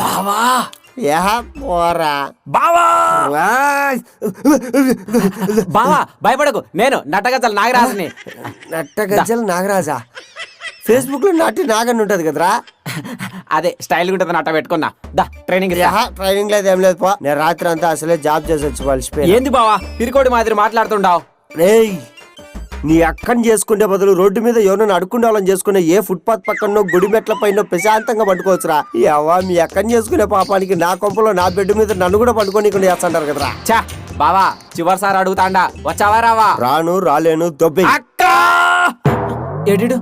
బావా పోరా బావా బావా భయపడకు, నేను నటగజల నాగరాజుని. నట్టగజ్జల నాగరాజా? ఫేస్బుక్ లో నాటి నాగన్ ఉంటది కదరా, అదే స్టైల్ ఉంటుంది నట్ట పెట్టుకున్నా. దా ట్రైనింగ్. ట్రైనింగ్ లేదు ఏం లేదు పో. నేను రాత్రి అంతా అసలే జాబ్ చేసి వచ్చి వలిసిపోయి. ఏంది బావా పిరికోడి మాదిరి మాట్లాడుతుండావు? రేయ్, నీ అక్కని చేసుకుంటే బదులు రోడ్డు మీద ఎవరైనా అడుక్కుండే వాళ్ళని చేసుకునే ఏ ఫుట్పాత్ పక్కనో గుడి మెట్ల పైన ప్రశాంతంగా పడుకోవచ్చురా. అవ్వా, మీ అక్కని చేసుకునే పాపానికి నా కొంపలో నా బెడ్ మీద నన్ను కూడా పడుకొని చేస్తుంటారు కదరా. చా బావా చివరిసారి అడుగుతాండా, వచ్చావా రావా? రాను, రాలేను, దొబ్బి. అక్క ఎడు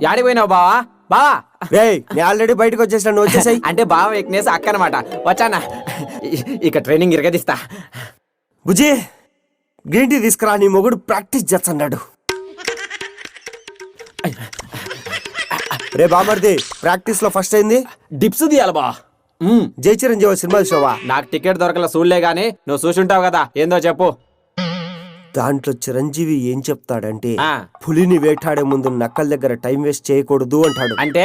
యాడిపోయినావు బావా? బావా రేయ్, నేను ఆల్రెడీ బయటకు వచ్చేసాను, నువ్వు వచ్చేసాయి. అంటే బావ ఎక్నేసి అక్క అనమాట. వచ్చానా, ఇక ట్రైనింగ్ ఇరగదీస్తా. బుజీ, గ్రీన్ టీ తీసుకురా, నీ మొగుడు ప్రాక్టీస్ చేస్తున్నాడు. రే బామర్ది, ప్రాక్టీస్ లో ఫస్ట్ అయింది డిప్స్ తీయాలి బా. జై చిరంజీవి సినిమా షోవా? నాకు టికెట్ దొరకలా, చూడలే గానీ నువ్వు చూసుంటావు కదా, ఏందో చెప్పు. దాంట్లో చిరంజీవి ఏం చెప్తాడంటే, ఆ. పులిని వేటాడే ముందు నక్కల దగ్గర టైం వేస్ట్ చేయకూడదు అంటాడు. అంటే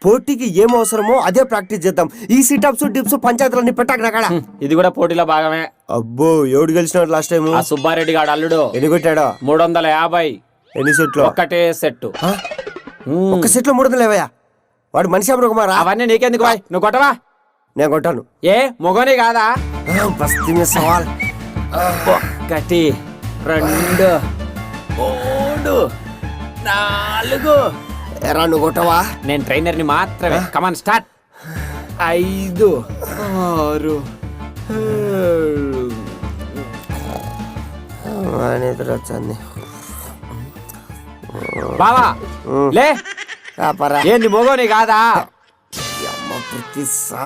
పోటీకి ఏం అవసరమో అదే ప్రాక్టీస్ చేద్దాం. ఈ సిటప్స్ డిప్స్ పంచాయతీలన్నీ పెట్టాక నాకాడ. ఇది కూడా పోటీలో భాగమే. అబ్బో, ఎవడు గెలిచినాడు లాస్ట్ టైం? ఆ సుబ్బారెడ్డి గాడు అల్లుడు. ఎన్ని కొట్టాడో? 350. ఎన్ని సెట్లు? ఒక్కటే సెట్టు. ఒక్క సెట్ లో 350. వాడు మనిషి అమృకుమారా? అవన్నీ నీకెందుకు బాయ్, నువ్వు కొట్టవా? నేను కొట్టాను. ఏ మొగోని కాదా? బస్తీ మీద సవాల్. 1 2 3 4. ఎరా, నువ్వు కొట్టవా? నేను ట్రైనర్ ని మాత్రమే. Come on start. 5 6 నిద్ర వచ్చింది. బావా లే. రాపరా. ఏంది మొగోని కాదా? ప్రతి